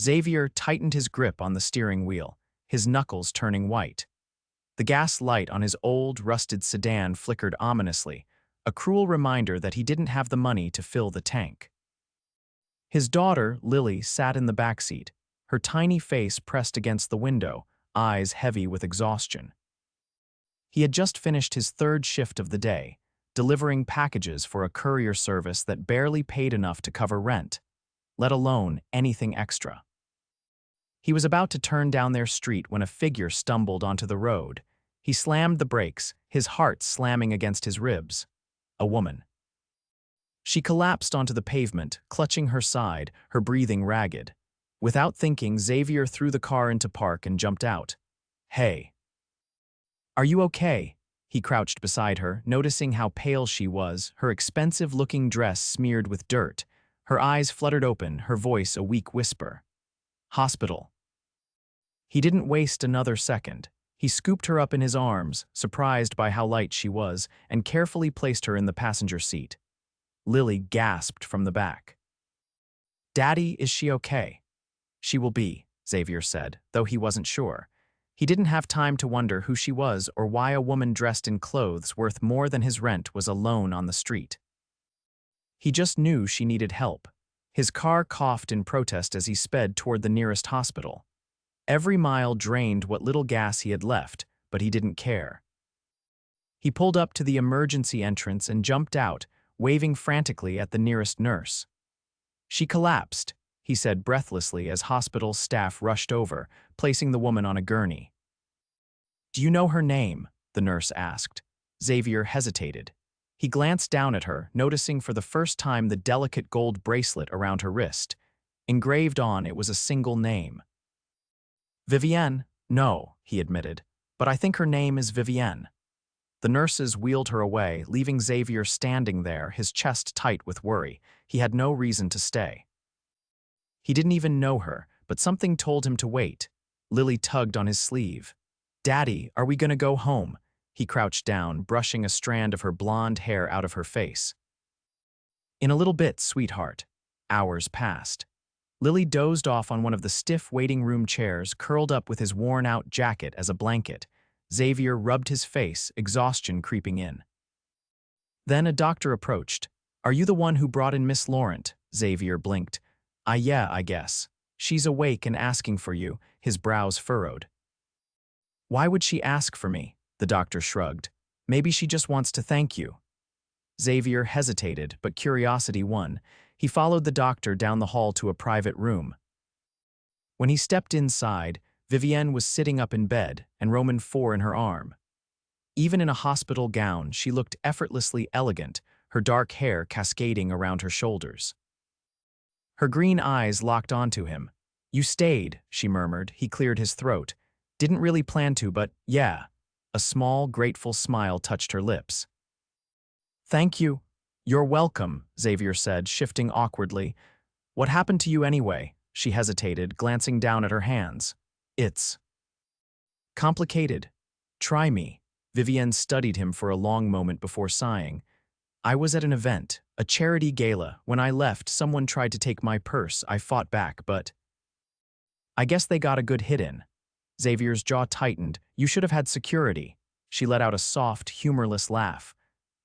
Xavier tightened his grip on the steering wheel, his knuckles turning white. The gas light on his old, rusted sedan flickered ominously, a cruel reminder that he didn't have the money to fill the tank. His daughter, Lily, sat in the backseat, her tiny face pressed against the window, eyes heavy with exhaustion. He had just finished his third shift of the day, delivering packages for a courier service that barely paid enough to cover rent, let alone anything extra. He was about to turn down their street when a figure stumbled onto the road. He slammed the brakes, his heart slamming against his ribs. A woman. She collapsed onto the pavement, clutching her side, her breathing ragged. Without thinking, Xavier threw the car into park and jumped out. "Hey. Are you okay?" He crouched beside her, noticing how pale she was, her expensive-looking dress smeared with dirt. Her eyes fluttered open, her voice a weak whisper. "Hospital." He didn't waste another second. He scooped her up in his arms, surprised by how light she was, and carefully placed her in the passenger seat. Lily gasped from the back. "Daddy, is she okay?" "She will be," Xavier said, though he wasn't sure. He didn't have time to wonder who she was or why a woman dressed in clothes worth more than his rent was alone on the street. He just knew she needed help. His car coughed in protest as he sped toward the nearest hospital. Every mile drained what little gas he had left, but he didn't care. He pulled up to the emergency entrance and jumped out, waving frantically at the nearest nurse. "She collapsed," he said breathlessly as hospital staff rushed over, placing the woman on a gurney. "Do you know her name?" the nurse asked. Xavier hesitated. He glanced down at her, noticing for the first time the delicate gold bracelet around her wrist. Engraved on it was a single name. "Vivienne? No," he admitted, "but I think her name is Vivienne." The nurses wheeled her away, leaving Xavier standing there, his chest tight with worry. He had no reason to stay. He didn't even know her, but something told him to wait. Lily tugged on his sleeve. "Daddy, are we gonna go home?" He crouched down, brushing a strand of her blonde hair out of her face. "In a little bit, sweetheart." Hours passed. Lily dozed off on one of the stiff waiting room chairs, curled up with his worn-out jacket as a blanket. Xavier rubbed his face, exhaustion creeping in. Then a doctor approached. "Are you the one who brought in Miss Laurent?" Xavier blinked. Yeah, I guess. She's awake and asking for you," his brows furrowed. "Why would she ask for me?" the doctor shrugged. "Maybe she just wants to thank you." Xavier hesitated, but curiosity won. He followed the doctor down the hall to a private room. When he stepped inside, Vivienne was sitting up in bed and Roman IV in her arm. Even in a hospital gown, she looked effortlessly elegant, her dark hair cascading around her shoulders. Her green eyes locked onto him. "You stayed," she murmured. He cleared his throat. "Didn't really plan to, but yeah." A small, grateful smile touched her lips. "Thank you." "You're welcome," Xavier said, shifting awkwardly. "What happened to you anyway?" She hesitated, glancing down at her hands. "It's complicated. Try me." Vivienne studied him for a long moment before sighing. "I was at an event, a charity gala. When I left, someone tried to take my purse. I fought back, but I guess they got a good hit in." Xavier's jaw tightened. "You should have had security." She let out a soft, humorless laugh.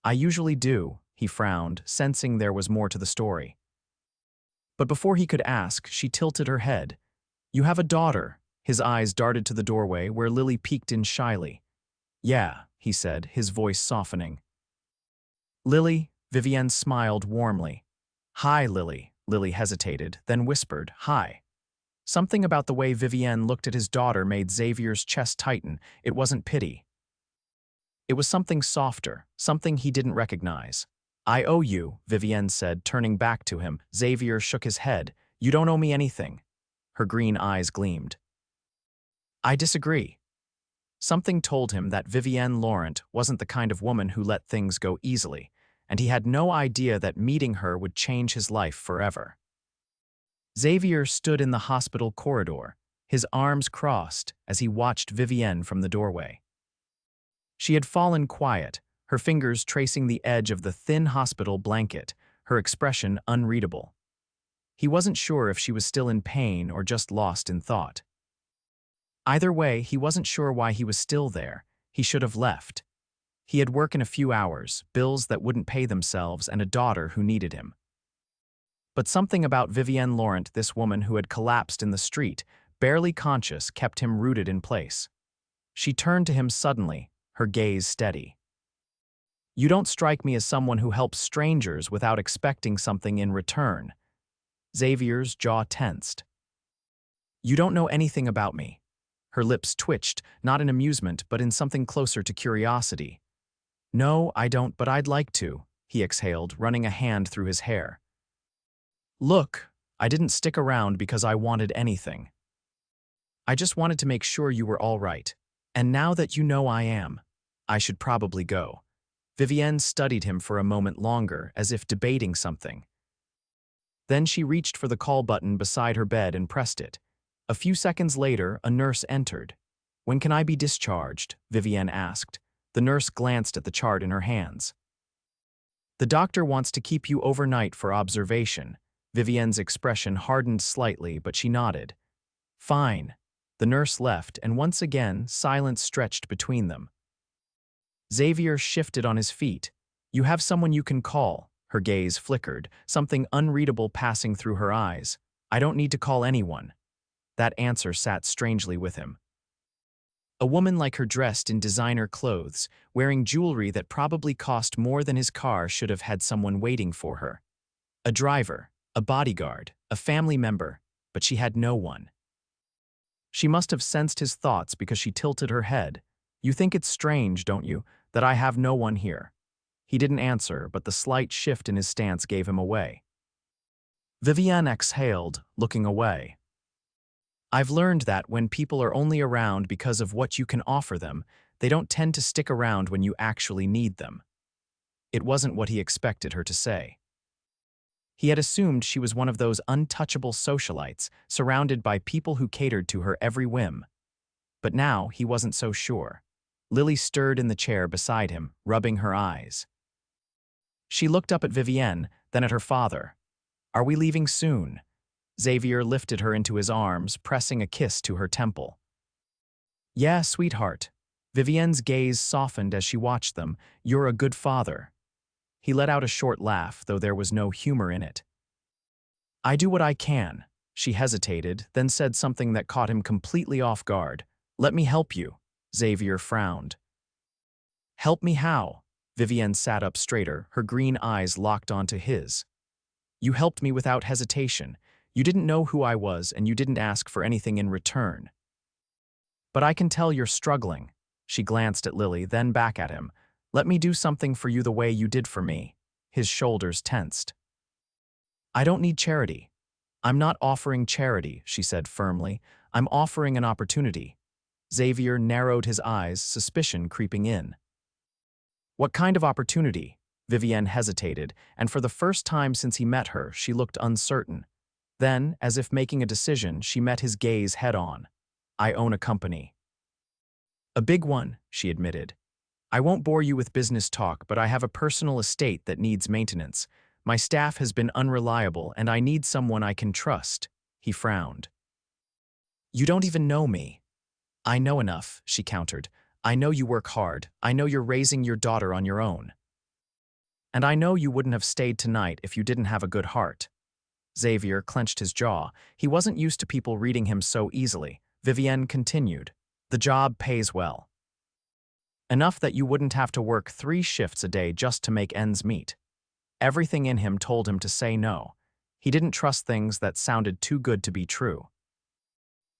"I usually do," he frowned, sensing there was more to the story. But before he could ask, she tilted her head. "You have a daughter." His eyes darted to the doorway, where Lily peeked in shyly. "Yeah," he said, his voice softening. "Lily?" Vivienne smiled warmly. "Hi, Lily." Lily hesitated, then whispered, "Hi." Something about the way Vivienne looked at his daughter made Xavier's chest tighten. It wasn't pity. It was something softer, something he didn't recognize. "I owe you," Vivienne said, turning back to him. Xavier shook his head. "You don't owe me anything." Her green eyes gleamed. "I disagree." Something told him that Vivienne Laurent wasn't the kind of woman who let things go easily, and he had no idea that meeting her would change his life forever. Xavier stood in the hospital corridor, his arms crossed as he watched Vivienne from the doorway. She had fallen quiet, her fingers tracing the edge of the thin hospital blanket, her expression unreadable. He wasn't sure if she was still in pain or just lost in thought. Either way, he wasn't sure why he was still there. He should have left. He had work in a few hours, bills that wouldn't pay themselves, and a daughter who needed him. But something about Vivienne Laurent, this woman who had collapsed in the street, barely conscious, kept him rooted in place. She turned to him suddenly, her gaze steady. "You don't strike me as someone who helps strangers without expecting something in return." Xavier's jaw tensed. "You don't know anything about me." Her lips twitched, not in amusement but in something closer to curiosity. "No, I don't, but I'd like to," he exhaled, running a hand through his hair. "Look, I didn't stick around because I wanted anything. I just wanted to make sure you were all right. And now that you know I am, I should probably go." Vivienne studied him for a moment longer, as if debating something. Then she reached for the call button beside her bed and pressed it. A few seconds later, a nurse entered. "When can I be discharged?" Vivienne asked. The nurse glanced at the chart in her hands. "The doctor wants to keep you overnight for observation." Vivienne's expression hardened slightly, but she nodded. "Fine." The nurse left, and once again, silence stretched between them. Xavier shifted on his feet. "You have someone you can call." Her gaze flickered, something unreadable passing through her eyes. "I don't need to call anyone." That answer sat strangely with him. A woman like her, dressed in designer clothes, wearing jewelry that probably cost more than his car, should have had someone waiting for her. A driver, a bodyguard, a family member, but she had no one. She must have sensed his thoughts because she tilted her head. "You think it's strange, don't you, that I have no one here?" He didn't answer, but the slight shift in his stance gave him away. Vivienne exhaled, looking away. "I've learned that when people are only around because of what you can offer them, they don't tend to stick around when you actually need them." It wasn't what he expected her to say. He had assumed she was one of those untouchable socialites, surrounded by people who catered to her every whim. But now he wasn't so sure. Lily stirred in the chair beside him, rubbing her eyes. She looked up at Vivienne, then at her father. "Are we leaving soon?" Xavier lifted her into his arms, pressing a kiss to her temple. "Yeah, sweetheart." Vivienne's gaze softened as she watched them. "You're a good father." He let out a short laugh, though there was no humor in it. "I do what I can." She hesitated, then said something that caught him completely off guard. "Let me help you." Xavier frowned. "Help me how?" Vivienne sat up straighter, her green eyes locked onto his. "You helped me without hesitation. You didn't know who I was, and you didn't ask for anything in return. But I can tell you're struggling." She glanced at Lily, then back at him. "Let me do something for you the way you did for me." His shoulders tensed. "I don't need charity." "I'm not offering charity," she said firmly. "I'm offering an opportunity." Xavier narrowed his eyes, suspicion creeping in. "What kind of opportunity?" Vivienne hesitated, and for the first time since he met her, she looked uncertain. Then, as if making a decision, she met his gaze head-on. "I own a company." "A big one," she admitted. "I won't bore you with business talk, but I have a personal estate that needs maintenance. My staff has been unreliable, and I need someone I can trust." He frowned. "You don't even know me." "I know enough," she countered. "I know you work hard. I know you're raising your daughter on your own. And I know you wouldn't have stayed tonight if you didn't have a good heart." Xavier clenched his jaw. He wasn't used to people reading him so easily. Vivienne continued. "The job pays well. Enough that you wouldn't have to work 3 shifts a day just to make ends meet." Everything in him told him to say no. He didn't trust things that sounded too good to be true.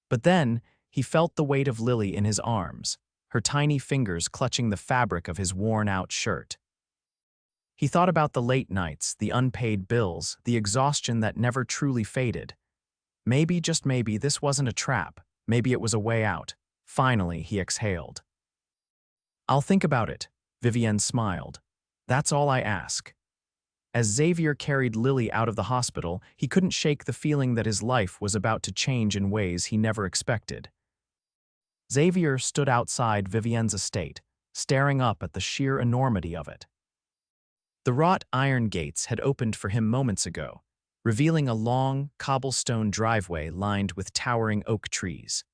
But then, he felt the weight of Lily in his arms, her tiny fingers clutching the fabric of his worn-out shirt. He thought about the late nights, the unpaid bills, the exhaustion that never truly faded. Maybe, just maybe, this wasn't a trap. Maybe it was a way out. Finally, he exhaled. "I'll think about it," Vivienne smiled. "That's all I ask." As Xavier carried Lily out of the hospital, he couldn't shake the feeling that his life was about to change in ways he never expected. Xavier stood outside Vivienne's estate, staring up at the sheer enormity of it. The wrought iron gates had opened for him moments ago. revealing a long, cobblestone driveway lined with towering oak trees.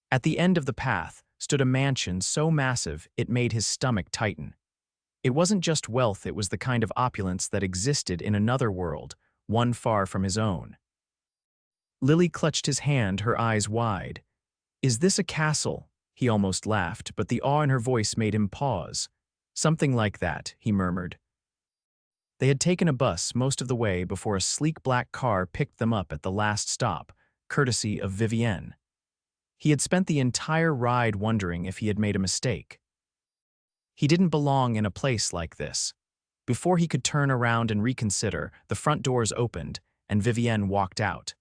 At the end of the path stood a mansion so massive it made his stomach tighten. It wasn't just wealth, it was the kind of opulence that existed in another world, one far from his own. Lily clutched his hand, her eyes wide. "Is this a castle?" He almost laughed, but the awe in her voice made him pause. "Something like that," he murmured. They had taken a bus most of the way before a sleek black car picked them up at the last stop, courtesy of Vivienne. He had spent the entire ride wondering if he had made a mistake. He didn't belong in a place like this. Before he could turn around and reconsider, the front doors opened, and Vivienne walked out.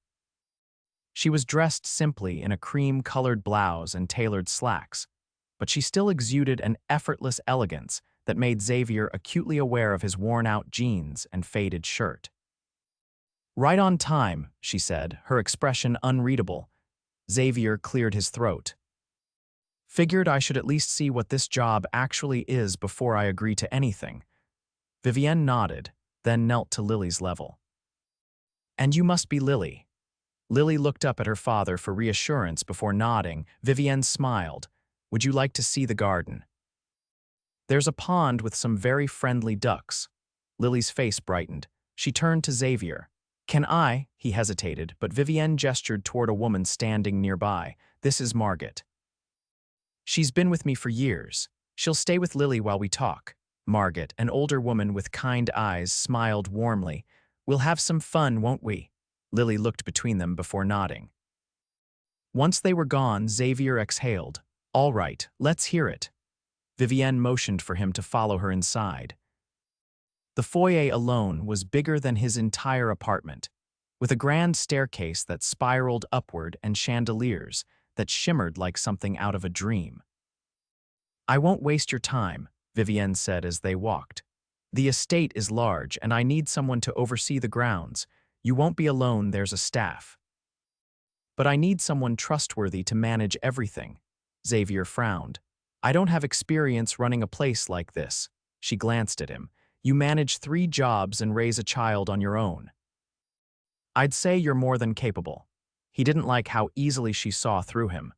She was dressed simply in a cream-colored blouse and tailored slacks, but she still exuded an effortless elegance that made Xavier acutely aware of his worn-out jeans and faded shirt. "Right on time," she said, her expression unreadable. Xavier cleared his throat. "Figured I should at least see what this job actually is before I agree to anything." Vivienne nodded, then knelt to Lily's level. "And you must be Lily." Lily looked up at her father for reassurance before nodding. Vivienne smiled. "Would you like to see the garden?" "There's a pond with some very friendly ducks." Lily's face brightened. She turned to Xavier. "Can I?" He hesitated, but Vivienne gestured toward a woman standing nearby. "This is Margaret. She's been with me for years. She'll stay with Lily while we talk." Margaret, an older woman with kind eyes, smiled warmly. "We'll have some fun, won't we?" Lily looked between them before nodding. Once they were gone, Xavier exhaled. "All right, let's hear it." Vivienne motioned for him to follow her inside. The foyer alone was bigger than his entire apartment, with a grand staircase that spiraled upward and chandeliers that shimmered like something out of a dream. "I won't waste your time," Vivienne said as they walked. "The estate is large, and I need someone to oversee the grounds. You won't be alone, there's a staff. But I need someone trustworthy to manage everything." Xavier frowned. "I don't have experience running a place like this." She glanced at him. "You manage 3 jobs and raise a child on your own." "I'd say you're more than capable." He didn't like how easily she saw through him.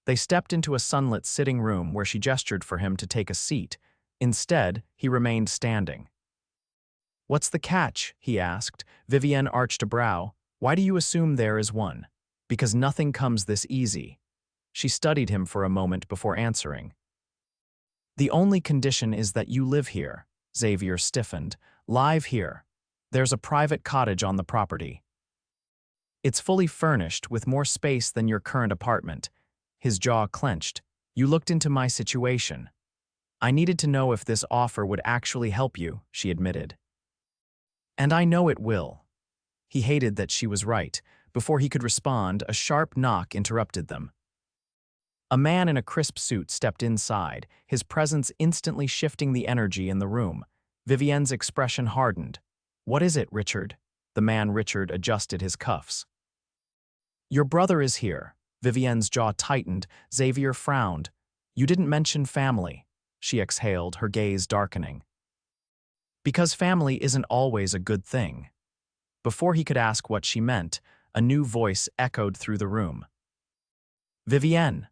They stepped into a sunlit sitting room where she gestured for him to take a seat. Instead, he remained standing. "What's the catch?" he asked. Vivienne arched a brow. "Why do you assume there is one?" "Because nothing comes this easy." She studied him for a moment before answering. "The only condition is that you live here." Xavier stiffened. "Live here. There's a private cottage on the property. It's fully furnished with more space than your current apartment." His jaw clenched. "You looked into my situation. I needed to know if this offer would actually help you," she admitted. "And I know it will." He hated that she was right. Before he could respond, a sharp knock interrupted them. A man in a crisp suit stepped inside, his presence instantly shifting the energy in the room. Vivienne's expression hardened. "What is it, Richard?" The man Richard adjusted his cuffs. "Your brother is here." Vivienne's jaw tightened. Xavier frowned. "You didn't mention family." She exhaled, her gaze darkening. "Because family isn't always a good thing." Before he could ask what she meant, a new voice echoed through the room. "Vivienne."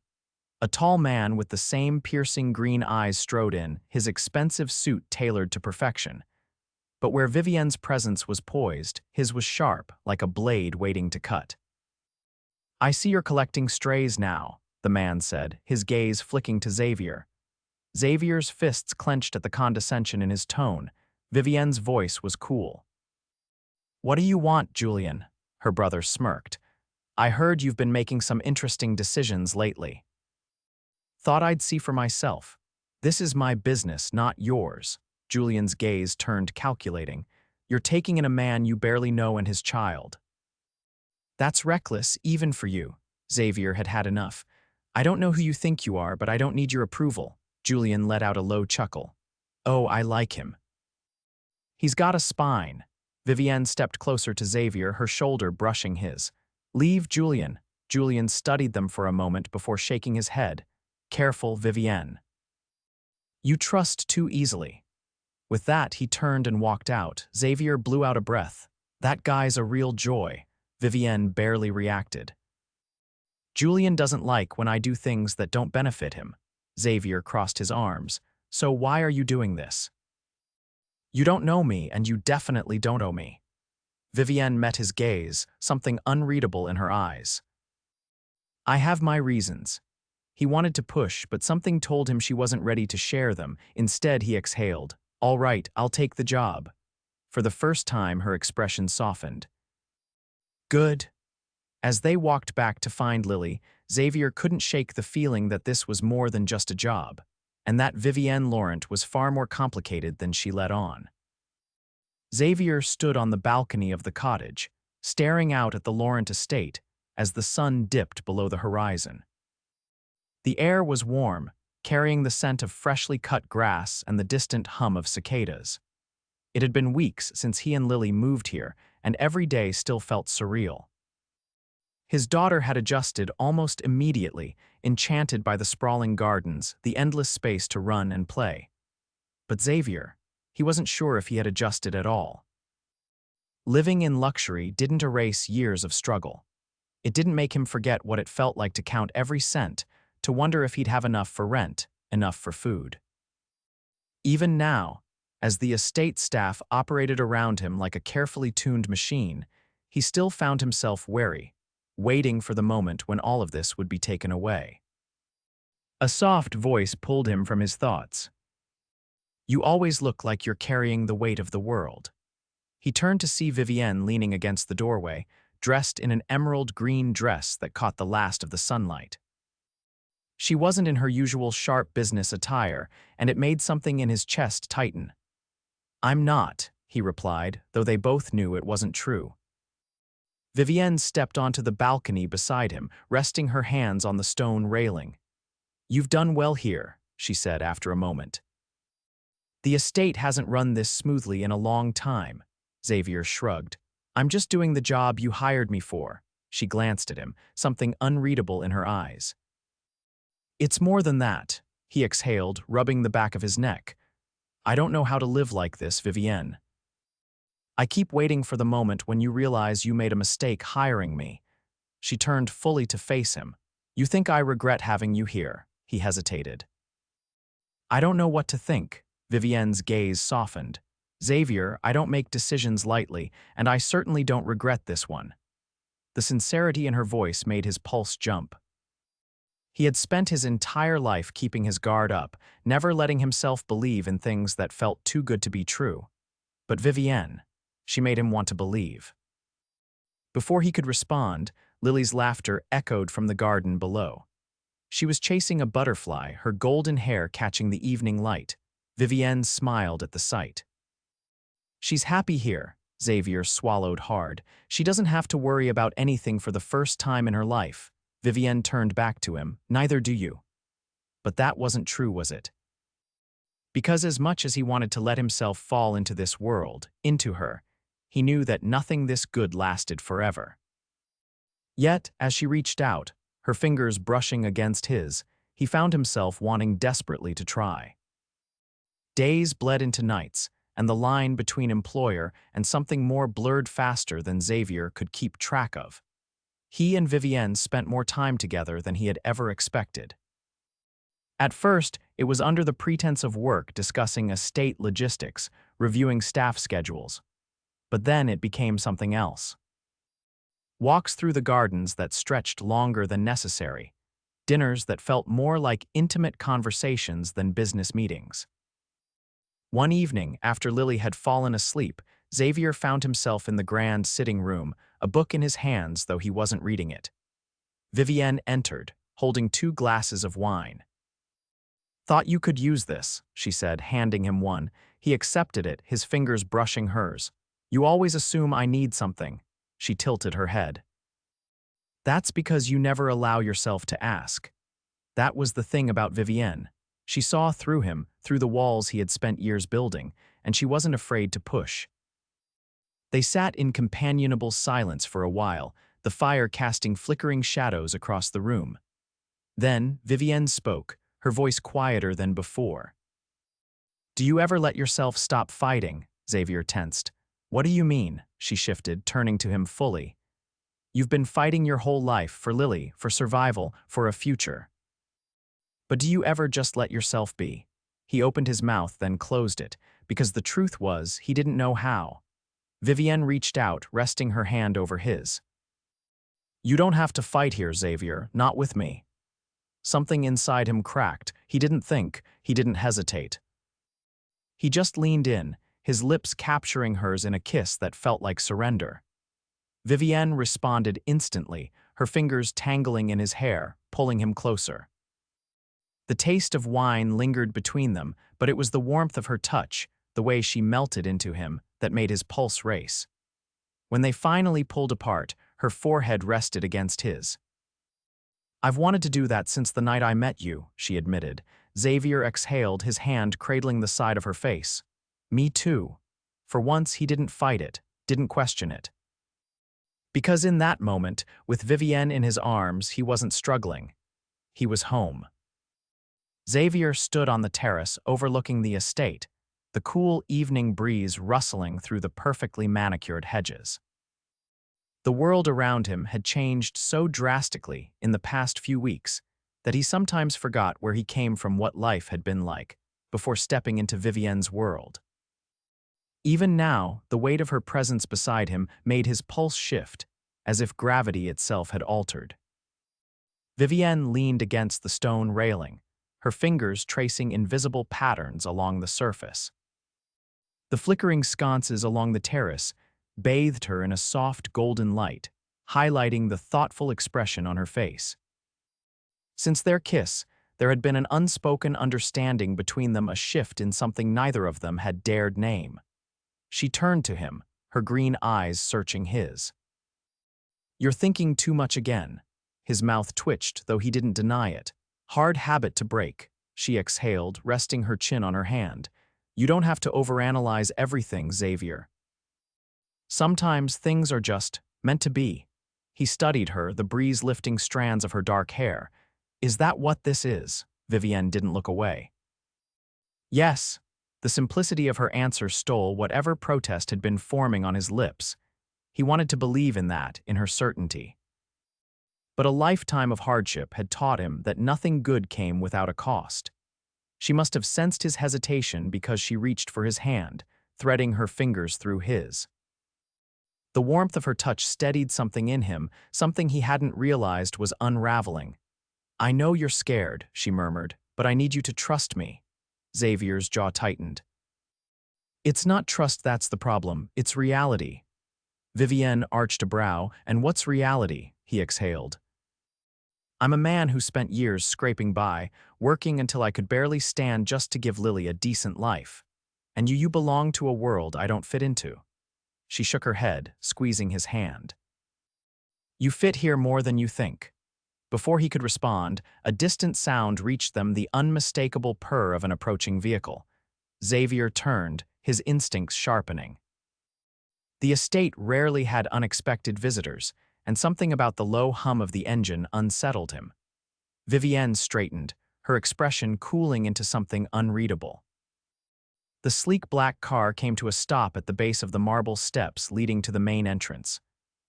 A tall man with the same piercing green eyes strode in, his expensive suit tailored to perfection. But where Vivienne's presence was poised, his was sharp, like a blade waiting to cut. "I see you're collecting strays now," the man said, his gaze flicking to Xavier. Xavier's fists clenched at the condescension in his tone. Vivienne's voice was cool. "What do you want, Julian?" Her brother smirked. "I heard you've been making some interesting decisions lately." "Thought I'd see for myself. This is my business, not yours." Julian's gaze turned calculating. "You're taking in a man you barely know and his child." "That's reckless, even for you." Xavier had had enough. "I don't know who you think you are, but I don't need your approval." Julian let out a low chuckle. "Oh, I like him. He's got a spine." Vivienne stepped closer to Xavier, her shoulder brushing his. "Leave Julian." Julian studied them for a moment before shaking his head. "Careful, Vivienne. You trust too easily." With that, he turned and walked out. Xavier blew out a breath. That guy's a real joy. Vivienne barely reacted. Julian doesn't like when I do things that don't benefit him. Xavier crossed his arms. So why are you doing this? You don't know me, and you definitely don't owe me. Vivienne met his gaze, something unreadable in her eyes. I have my reasons. He wanted to push, but something told him she wasn't ready to share them. Instead, he exhaled. All right, I'll take the job. For the first time, her expression softened. Good. As they walked back to find Lily, Xavier couldn't shake the feeling that this was more than just a job, and that Vivienne Laurent was far more complicated than she let on. Xavier stood on the balcony of the cottage, staring out at the Laurent estate as the sun dipped below the horizon. The air was warm, carrying the scent of freshly cut grass and the distant hum of cicadas. It had been weeks since he and Lily moved here, and every day still felt surreal. His daughter had adjusted almost immediately, enchanted by the sprawling gardens, the endless space to run and play. But Xavier, he wasn't sure if he had adjusted at all. Living in luxury didn't erase years of struggle. It didn't make him forget what it felt like to count every cent, to wonder if he'd have enough for rent, enough for food. Even now, as the estate staff operated around him like a carefully tuned machine, he still found himself wary, waiting for the moment when all of this would be taken away. A soft voice pulled him from his thoughts. You always look like you're carrying the weight of the world. He turned to see Vivienne leaning against the doorway, dressed in an emerald green dress that caught the last of the sunlight. She wasn't in her usual sharp business attire, and it made something in his chest tighten. I'm not, he replied, though they both knew it wasn't true. Vivienne stepped onto the balcony beside him, resting her hands on the stone railing. You've done well here, she said after a moment. The estate hasn't run this smoothly in a long time, Xavier shrugged. I'm just doing the job you hired me for. She glanced at him, something unreadable in her eyes. It's more than that, he exhaled, rubbing the back of his neck. I don't know how to live like this, Vivienne. I keep waiting for the moment when you realize you made a mistake hiring me. She turned fully to face him. You think I regret having you here, he hesitated. I don't know what to think, Vivienne's gaze softened. Xavier, I don't make decisions lightly, and I certainly don't regret this one. The sincerity in her voice made his pulse jump. He had spent his entire life keeping his guard up, never letting himself believe in things that felt too good to be true. But Vivienne, she made him want to believe. Before he could respond, Lily's laughter echoed from the garden below. She was chasing a butterfly, her golden hair catching the evening light. Vivienne smiled at the sight. She's happy here, Xavier swallowed hard. She doesn't have to worry about anything for the first time in her life. Vivienne turned back to him. Neither do you. But that wasn't true, was it? Because as much as he wanted to let himself fall into this world, into her, he knew that nothing this good lasted forever. Yet, as she reached out, her fingers brushing against his, he found himself wanting desperately to try. Days bled into nights, and the line between employer and something more blurred faster than Xavier could keep track of. He and Vivienne spent more time together than he had ever expected. At first, it was under the pretense of work, discussing estate logistics, reviewing staff schedules. But then it became something else. Walks through the gardens that stretched longer than necessary, dinners that felt more like intimate conversations than business meetings. One evening, after Lily had fallen asleep, Xavier found himself in the grand sitting room, a book in his hands though he wasn't reading it. Vivienne entered, holding 2 glasses of wine. Thought you could use this, she said, handing him one. He accepted it, his fingers brushing hers. You always assume I need something. She tilted her head. That's because you never allow yourself to ask. That was the thing about Vivienne. She saw through him, through the walls he had spent years building, and she wasn't afraid to push. They sat in companionable silence for a while, the fire casting flickering shadows across the room. Then Vivienne spoke, her voice quieter than before. Do you ever let yourself stop fighting? Xavier tensed. What do you mean? she shifted, turning to him fully. You've been fighting your whole life for Lily, for survival, for a future. But do you ever just let yourself be? He opened his mouth, then closed it, because the truth was he didn't know how. Vivienne reached out, resting her hand over his. You don't have to fight here, Xavier, not with me. Something inside him cracked. He didn't think, he didn't hesitate. He just leaned in, his lips capturing hers in a kiss that felt like surrender. Vivienne responded instantly, her fingers tangling in his hair, pulling him closer. The taste of wine lingered between them, but it was the warmth of her touch, the way she melted into him, that made his pulse race. When they finally pulled apart, her forehead rested against his. I've wanted to do that since the night I met you, she admitted. Xavier exhaled, his hand cradling the side of her face. Me too. For once, he didn't fight it, didn't question it. Because in that moment, with Vivienne in his arms, he wasn't struggling. He was home. Xavier stood on the terrace overlooking the estate, the cool evening breeze rustling through the perfectly manicured hedges. The world around him had changed so drastically in the past few weeks that he sometimes forgot where he came from, what life had been like, before stepping into Vivienne's world. Even now, the weight of her presence beside him made his pulse shift, as if gravity itself had altered. Vivienne leaned against the stone railing, her fingers tracing invisible patterns along the surface. The flickering sconces along the terrace bathed her in a soft golden light, highlighting the thoughtful expression on her face. Since their kiss, there had been an unspoken understanding between them, a shift in something neither of them had dared name. She turned to him, her green eyes searching his. You're thinking too much again. His mouth twitched, though he didn't deny it. Hard habit to break, she exhaled, resting her chin on her hand. You don't have to overanalyze everything, Xavier. Sometimes things are just meant to be. He studied her, the breeze lifting strands of her dark hair. Is that what this is? Vivienne didn't look away. Yes. The simplicity of her answer stole whatever protest had been forming on his lips. He wanted to believe in that, in her certainty. But a lifetime of hardship had taught him that nothing good came without a cost. She must have sensed his hesitation because she reached for his hand, threading her fingers through his. The warmth of her touch steadied something in him, something he hadn't realized was unraveling. I know you're scared, she murmured, but I need you to trust me. Xavier's jaw tightened. It's not trust that's the problem, it's reality. Vivienne arched a brow, and what's reality? He exhaled. I'm a man who spent years scraping by, working until I could barely stand just to give Lily a decent life. And you belong to a world I don't fit into. She shook her head, squeezing his hand. You fit here more than you think. Before he could respond, a distant sound reached them, the unmistakable purr of an approaching vehicle. Xavier turned, his instincts sharpening. The estate rarely had unexpected visitors, and something about the low hum of the engine unsettled him. Vivienne straightened, her expression cooling into something unreadable. The sleek black car came to a stop at the base of the marble steps leading to the main entrance.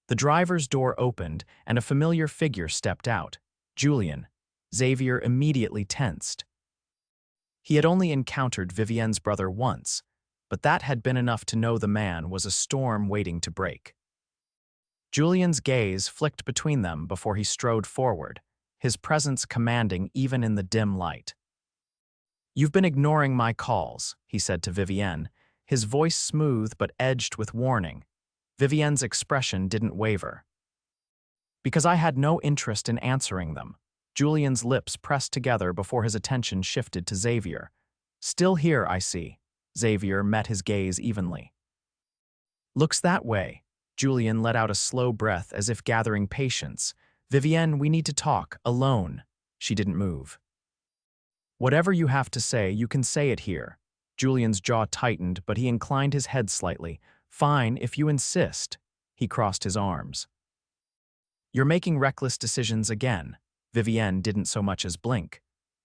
The driver's door opened, and a familiar figure stepped out. Julian. Xavier immediately tensed. He had only encountered Vivienne's brother once, but that had been enough to know the man was a storm waiting to break. Julian's gaze flicked between them before he strode forward, his presence commanding even in the dim light. You've been ignoring my calls, he said to Vivienne, his voice smooth but edged with warning. Vivienne's expression didn't waver. Because I had no interest in answering them. Julian's lips pressed together before his attention shifted to Xavier. Still here, I see. Xavier met his gaze evenly. Looks that way. Julian let out a slow breath as if gathering patience. Vivienne, we need to talk, alone. She didn't move. Whatever you have to say, you can say it here. Julian's jaw tightened, but he inclined his head slightly. Fine, if you insist. He crossed his arms. You're making reckless decisions again. Vivienne didn't so much as blink.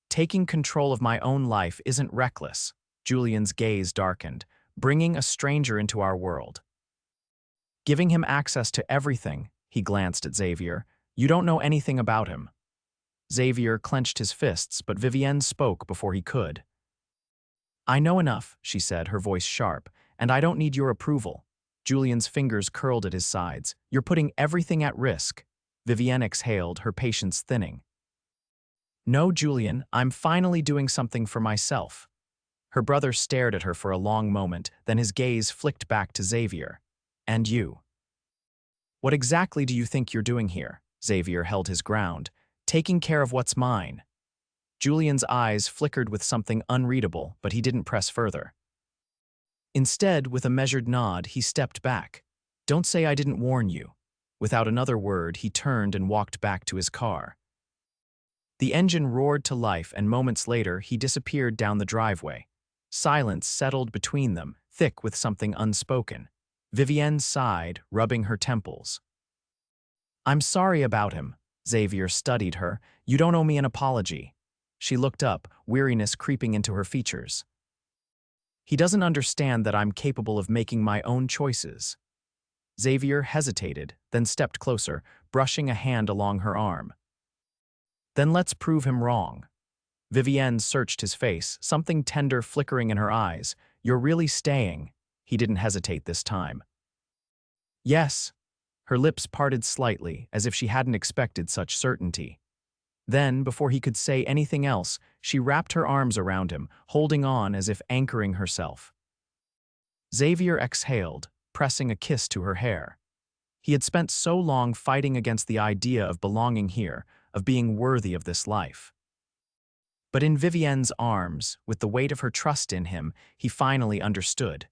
Taking control of my own life isn't reckless. Julian's gaze darkened. Bringing a stranger into our world. Giving him access to everything, he glanced at Xavier. You don't know anything about him. Xavier clenched his fists, but Vivienne spoke before he could. I know enough, she said, her voice sharp, and I don't need your approval. Julian's fingers curled at his sides. You're putting everything at risk. Vivienne exhaled, her patience thinning. No, Julian, I'm finally doing something for myself. Her brother stared at her for a long moment, then his gaze flicked back to Xavier. And you? What exactly do you think you're doing here? Xavier held his ground. Taking care of what's mine. Julian's eyes flickered with something unreadable, but he didn't press further. Instead, with a measured nod, he stepped back. Don't say I didn't warn you. Without another word, he turned and walked back to his car. The engine roared to life, and moments later, he disappeared down the driveway. Silence settled between them, thick with something unspoken. Vivienne sighed, rubbing her temples. I'm sorry about him. Xavier studied her. You don't owe me an apology. She looked up, weariness creeping into her features. He doesn't understand that I'm capable of making my own choices. Xavier hesitated, then stepped closer, brushing a hand along her arm. Then let's prove him wrong. Vivienne searched his face, something tender flickering in her eyes. You're really staying. He didn't hesitate this time. Yes. Her lips parted slightly, as if she hadn't expected such certainty. Then, before he could say anything else, she wrapped her arms around him, holding on as if anchoring herself. Xavier exhaled, pressing a kiss to her hair. He had spent so long fighting against the idea of belonging here, of being worthy of this life. But in Vivienne's arms, with the weight of her trust in him, he finally understood.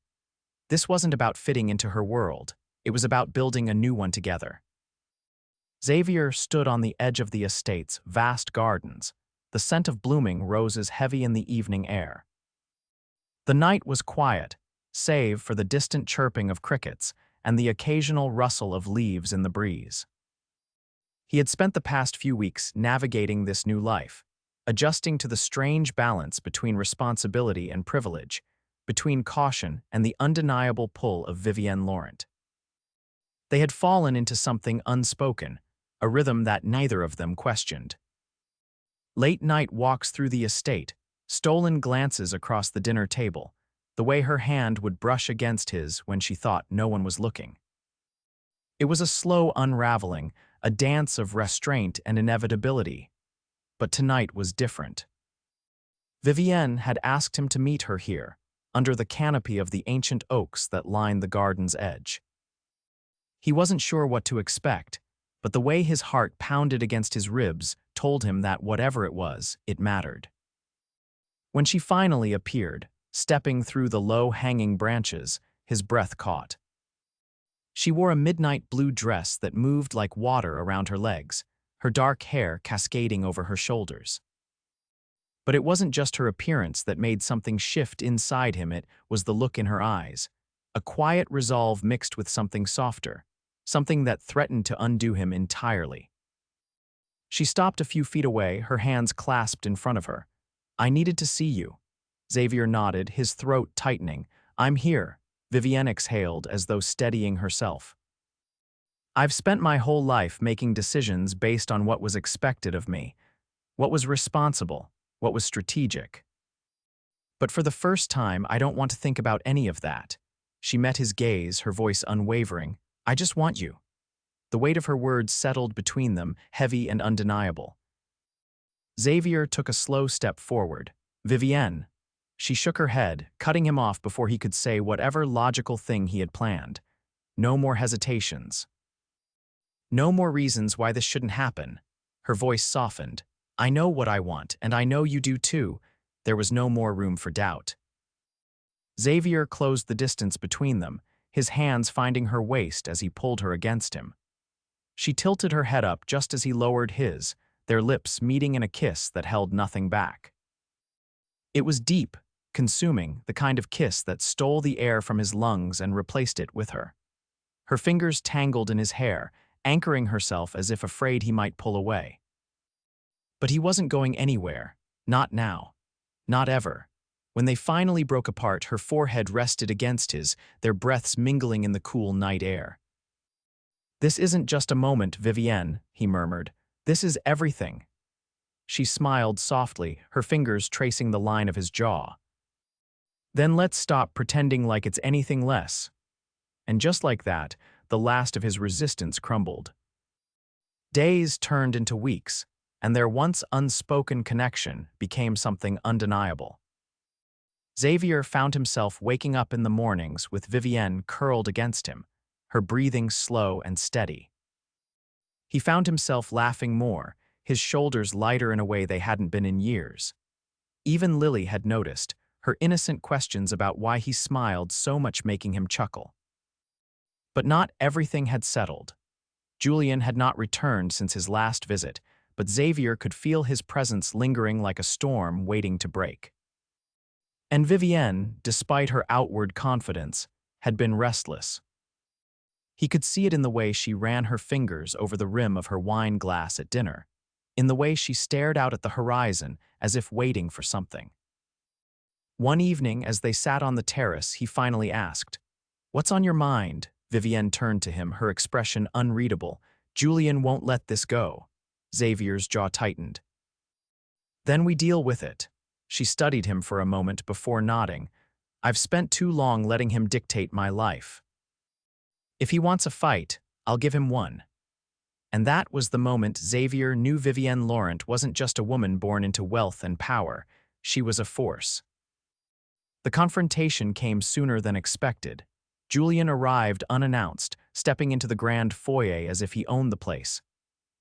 This wasn't about fitting into her world. It was about building a new one together. Xavier stood on the edge of the estate's vast gardens, the scent of blooming roses heavy in the evening air. The night was quiet, save for the distant chirping of crickets and the occasional rustle of leaves in the breeze. He had spent the past few weeks navigating this new life, adjusting to the strange balance between responsibility and privilege, between caution and the undeniable pull of Vivienne Laurent. They had fallen into something unspoken, a rhythm that neither of them questioned. Late-night walks through the estate, stolen glances across the dinner table, the way her hand would brush against his when she thought no one was looking. It was a slow unraveling, a dance of restraint and inevitability. But tonight was different. Vivienne had asked him to meet her here, under the canopy of the ancient oaks that lined the garden's edge. He wasn't sure what to expect, but the way his heart pounded against his ribs told him that whatever it was, it mattered. When she finally appeared, stepping through the low-hanging branches, his breath caught. She wore a midnight blue dress that moved like water around her legs, her dark hair cascading over her shoulders. But it wasn't just her appearance that made something shift inside him, it was the look in her eyes, a quiet resolve mixed with something softer, something that threatened to undo him entirely. She stopped a few feet away, her hands clasped in front of her. I needed to see you. Xavier nodded, his throat tightening. I'm here, Vivienne exhaled as though steadying herself. I've spent my whole life making decisions based on what was expected of me, what was responsible, what was strategic. But for the first time, I don't want to think about any of that. She met his gaze, her voice unwavering. I just want you. The weight of her words settled between them, heavy and undeniable. Xavier took a slow step forward. Vivienne. She shook her head, cutting him off before he could say whatever logical thing he had planned. No more hesitations. No more reasons why this shouldn't happen. Her voice softened. I know what I want, and I know you do too. There was no more room for doubt. Xavier closed the distance between them, his hands finding her waist as he pulled her against him. She tilted her head up just as he lowered his, their lips meeting in a kiss that held nothing back. It was deep, consuming, the kind of kiss that stole the air from his lungs and replaced it with her. Her fingers tangled in his hair, anchoring herself as if afraid he might pull away. But he wasn't going anywhere, not now, not ever. When they finally broke apart, her forehead rested against his, their breaths mingling in the cool night air. "This isn't just a moment, Vivienne," he murmured. "This is everything." She smiled softly, her fingers tracing the line of his jaw. "Then let's stop pretending like it's anything less." And just like that, the last of his resistance crumbled. Days turned into weeks, and their once unspoken connection became something undeniable. Xavier found himself waking up in the mornings with Vivienne curled against him, her breathing slow and steady. He found himself laughing more, his shoulders lighter in a way they hadn't been in years. Even Lily had noticed, her innocent questions about why he smiled so much making him chuckle. But not everything had settled. Julian had not returned since his last visit, but Xavier could feel his presence lingering like a storm waiting to break. And Vivienne, despite her outward confidence, had been restless. He could see it in the way she ran her fingers over the rim of her wine glass at dinner, in the way she stared out at the horizon as if waiting for something. One evening, as they sat on the terrace, he finally asked, "What's on your mind?" Vivienne turned to him, her expression unreadable. "Julian won't let this go." Xavier's jaw tightened. "Then we deal with it." She studied him for a moment before nodding. "I've spent too long letting him dictate my life. If he wants a fight, I'll give him one." And that was the moment Xavier knew Vivienne Laurent wasn't just a woman born into wealth and power. She was a force. The confrontation came sooner than expected. Julian arrived unannounced, stepping into the grand foyer as if he owned the place.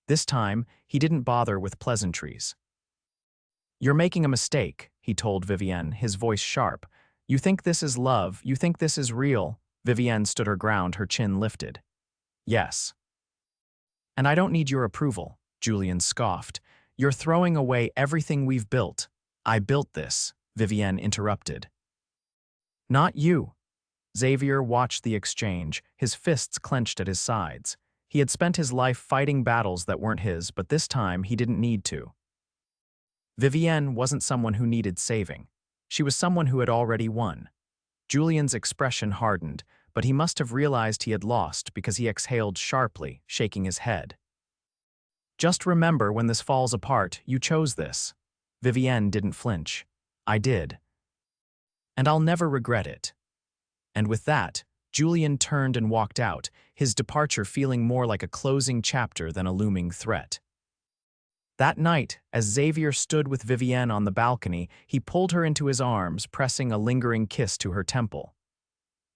This time, he didn't bother with pleasantries. "You're making a mistake," he told Vivienne, his voice sharp. "You think this is love, you think this is real." Vivienne stood her ground, her chin lifted. "Yes." "And I don't need your approval," Julian scoffed. "You're throwing away everything we've built." "I built this," Vivienne interrupted. "Not you." Xavier watched the exchange, his fists clenched at his sides. He had spent his life fighting battles that weren't his, but this time he didn't need to. Vivienne wasn't someone who needed saving. She was someone who had already won. Julian's expression hardened, but he must have realized he had lost because he exhaled sharply, shaking his head. "Just remember, when this falls apart, you chose this." Vivienne didn't flinch. "I did. And I'll never regret it." And with that, Julian turned and walked out, his departure feeling more like a closing chapter than a looming threat. That night, as Xavier stood with Vivienne on the balcony, he pulled her into his arms, pressing a lingering kiss to her temple.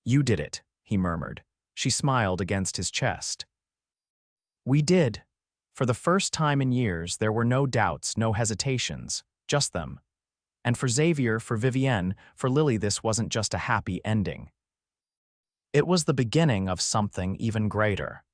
"You did it," he murmured. She smiled against his chest. "We did." For the first time in years, there were no doubts, no hesitations, just them. And for Xavier, for Vivienne, for Lily, this wasn't just a happy ending. It was the beginning of something even greater.